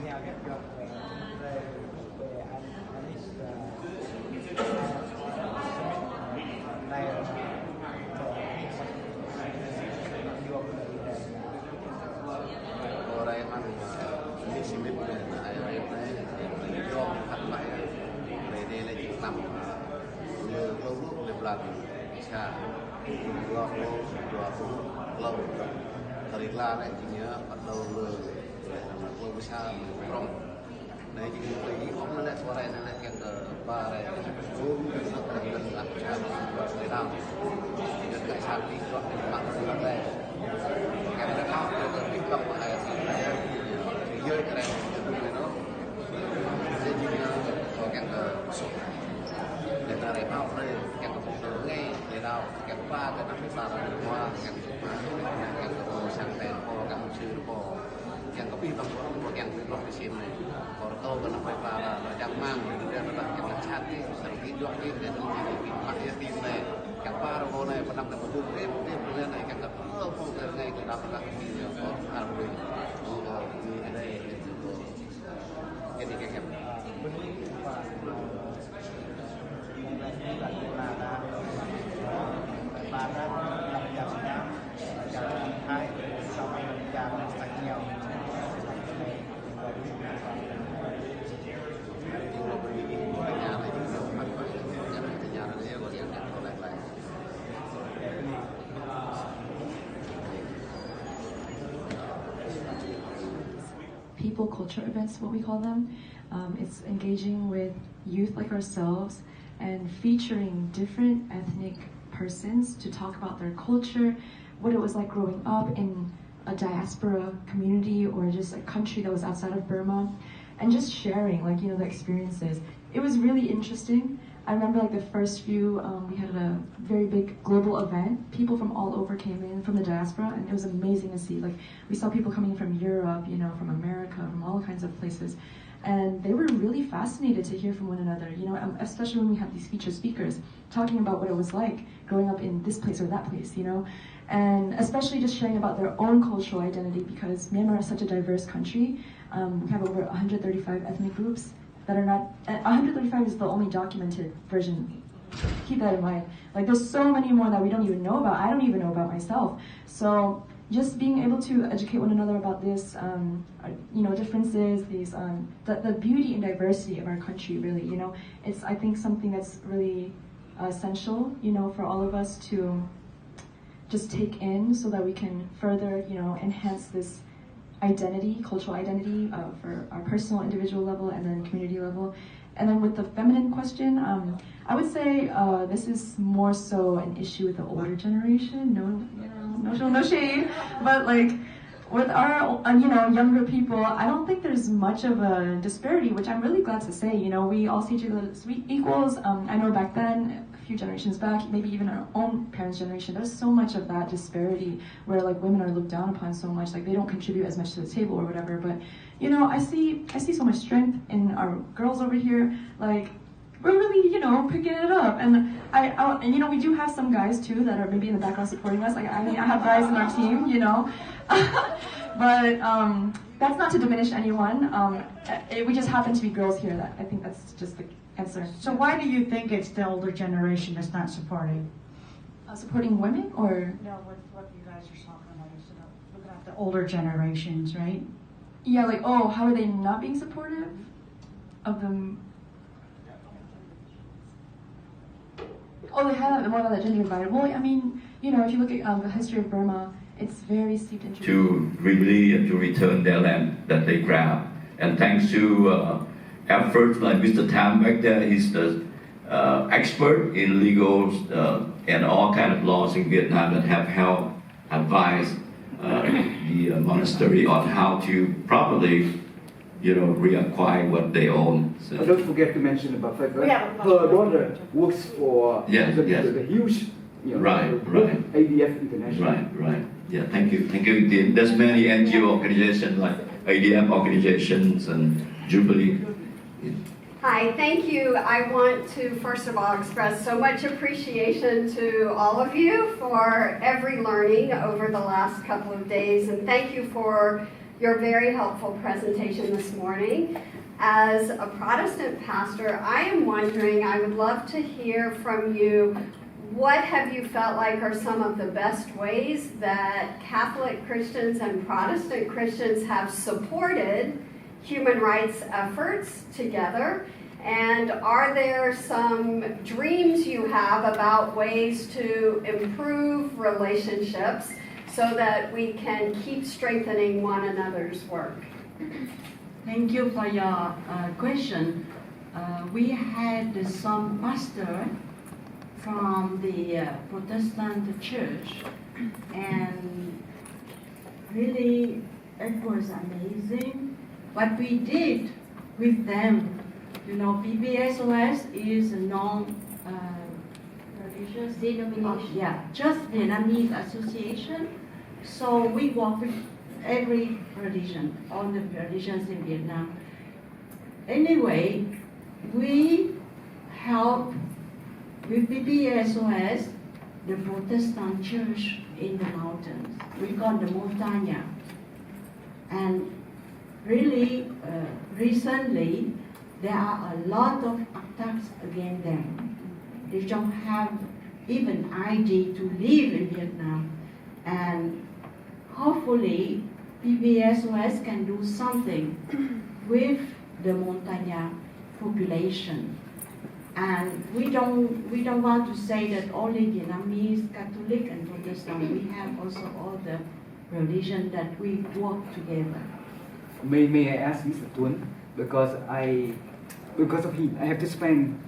nhà ghép được về anih này Orang yang ini simit IRF này do phát lại về đây là chỉ nằm lừa câu lúc đẹp lần xa do lâu thời gian này chỉ nhớ bắt đầu lừa làm câu xa prong này chỉ nghĩ không nó lại qua đây nó lại kẹt ba này cũng nó cần gần làm sao để làm để cái sản phẩm chọn bạn là đây kẹt nó cao được cái cấp của ai dưới cái này nó sẽ như có kẹt để ta để bao đây kẹt có một ngay để nào kẹt ba cái năm ba là hoa kẹt có sang đèn có cả một chữ có kẹt có pin bằng có kẹt cái lọc cái sim này có tô cái năm ba là chẳng mang để nó đặt kẹt chặt đi sản cái dọn đi để nó cái mặt cái tim này kẹt ba đồ này và năm là một vùng tiếp lên này kẹt có không từ ngay cái đó là cái gì có hàng rồi như đây cái gì cái kẹt ba ra làm giám giám hai sau giám sạch nhiều people culture events, what we call them. It's engaging with youth like ourselves and featuring different ethnic persons to talk about their culture, what it was like growing up in a diaspora community or just a country that was outside of Burma, and just sharing the experiences. It was really interesting. I remember the first few, we had a very big global event. People from all over came in from the diaspora, and it was amazing to see. We saw people coming from Europe, from America, from all kinds of places. And they were really fascinated to hear from one another, especially when we have these featured speakers talking about what it was like growing up in this place or that place, and especially just sharing about their own cultural identity, because Myanmar is such a diverse country. We have over 135 ethnic groups that are not, 135 is the only documented version. Keep that in mind. There's so many more that we don't even know about. I don't even know about myself. So just being able to educate one another about this, differences, these, the beauty and diversity of our country, really, it's, I think, something that's really essential, for all of us to just take in so that we can further, enhance this identity, cultural identity for our personal, individual level and then community level. And then with the feminine question, I would say this is more so an issue with the older generation. No shade, but with our younger people, I don't think there's much of a disparity, which I'm really glad to say. We all see each other as equals. I know back then, a few generations back, maybe even our own parents' generation, there's so much of that disparity where women are looked down upon so much, they don't contribute as much to the table or whatever. But I see so much strength in our girls over here. We're really, picking it up. And and we do have some guys too that are maybe in the background supporting us. I have guys in our team, but that's not to diminish anyone. We just happen to be girls here. I think that's just the answer. So why do you think it's the older generation that's not supporting? Supporting women, or? No, with what you guys are talking about, is looking at the older generations, right? Yeah, how are they not being supportive of them? Oh, they have more about that gender divide. Well, I mean, if you look at the history of Burma, it's very steeped in to really to return their land that they grabbed. And thanks to efforts like Mr. Tam back there, he's the expert in legal and all kind of laws in Vietnam that have helped advise the monastery on how to properly reacquire what they own. So. Don't forget to mention about her daughter works for the huge, ADF International. Right. Yeah, thank you. There's many NGO organizations like ADF organizations and Jubilee. Hi, thank you. I want to first of all express so much appreciation to all of you for every learning over the last couple of days, and thank you for your very helpful presentation this morning. As a Protestant pastor, I am wondering, I would love to hear from you, what have you felt like are some of the best ways that Catholic Christians and Protestant Christians have supported human rights efforts together? And are there some dreams you have about ways to improve relationships so that we can keep strengthening one another's work? Thank you for your question. We had some pastor from the Protestant church, and really it was amazing what we did with them. You know, PBSOS is a non-religious denomination. Yeah, just Vietnamese association. So we work with every religion, all the religions in Vietnam. Anyway, we help with PBSOS, the Protestant church in the mountains. We call the Montaña. And really, recently, there are a lot of attacks against them. They don't have even ID to live in Vietnam. And hopefully, PBSOS can do something with the Montaña population. And we don't want to say that only Vietnamese, Catholic and Protestant. We have also all the religions that we work together. May I ask Mr. ĐUN, because of him, I have to spend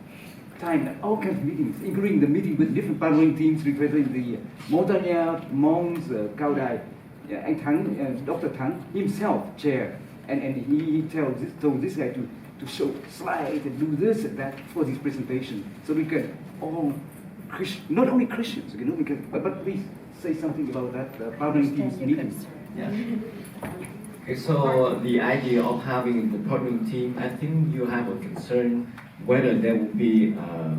time at all kinds of meetings, including the meeting with different paneling teams representing the Montaña, Hmongs, Cao Đài, and Thắng, Dr. Thắng himself chair, and he told this guy to show slides and do this and that for this presentation, so we can all, not only Christians, but please say something about that paneling teams meeting. Yeah. Okay, so the idea of having the partnering team, I think you have a concern whether there will be a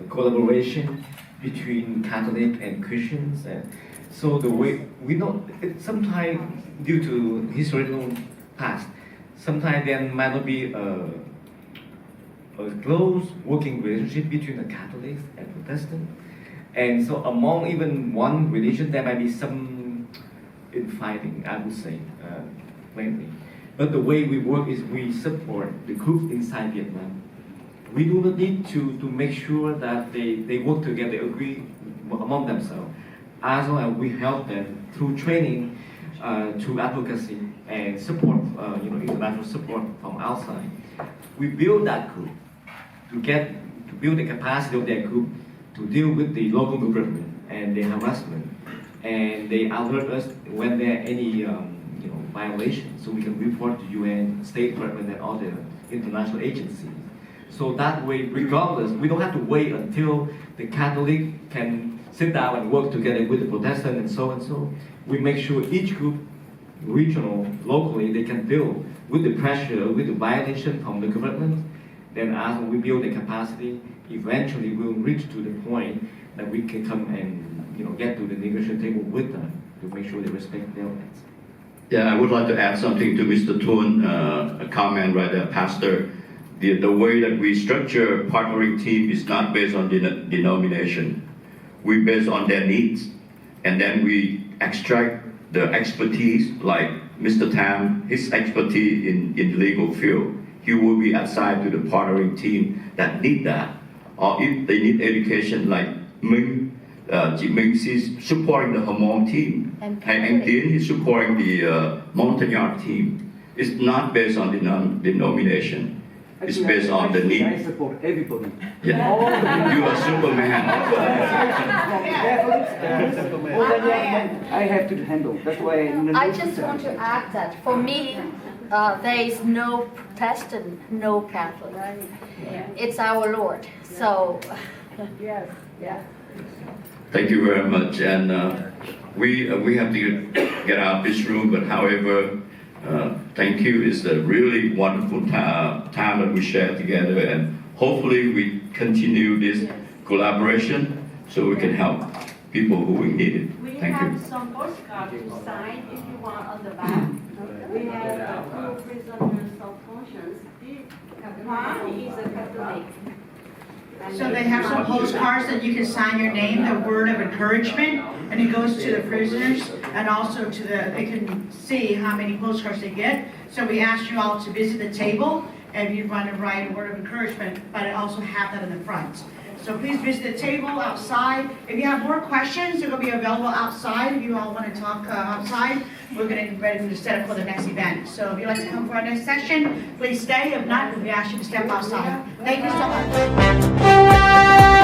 collaboration between Catholic and Christians. And so the way we know, sometimes due to historical past, sometimes there might not be a close working relationship between the Catholics and Protestants. And so among even one religion, there might be some infighting, I would say, plainly. But the way we work is we support the groups inside Vietnam. We do not need to make sure that they work together, they agree among themselves. As long as we help them through training, through advocacy and support, international support from outside. We build that group to build the capacity of that group to deal with the local government and the harassment, and they alert us when there are any violations, so we can report to UN, State Department, and all the international agencies. So that way, regardless, we don't have to wait until the Catholic can sit down and work together with the Protestant and so. We make sure each group, regional, locally, they can deal with the pressure, with the violation from the government. Then as we build the capacity, eventually we'll reach to the point that we can come and get to the negotiation table with them to make sure they respect their rights. Yeah, I would like to add something to Mr. ĐUN, a comment right there, Pastor. The way that we structure partnering team is not based on denomination. We based on their needs, and then we extract the expertise, like Mr. Tam, his expertise in legal field. He will be assigned to the partnering team that need that. Or if they need education, like Minh, she's supporting the Hmong team. And Tiến is supporting the Montagnard team. It's not based on denomination. It's based on the need. I support everybody. Yeah. You are Superman. I have to handle. That's why I just want to add that for me, there is no Protestant, no Catholic. It's our Lord. So, Yes. Yeah. Thank you very much. And we have to get out of this room, but however, thank you. It's a really wonderful time that we share together, and hopefully we continue this collaboration so we can help people who need it. We Thank have you. some postcards to sign if you want on the back. We Juan is a Catholic. So they have some postcards that you can sign your name, the word of encouragement, and it goes to the prisoners and also to they can see how many postcards they get. So we ask you all to visit the table and you want to write a word of encouragement, but I also have that in the front. So please visit the table outside. If you have more questions, they're going to be available outside. If you all want to talk outside, we're going to get ready to set up for the next event. So if you'd like to come for our next session, please stay. If not, we ask you to step outside. Thank you so much.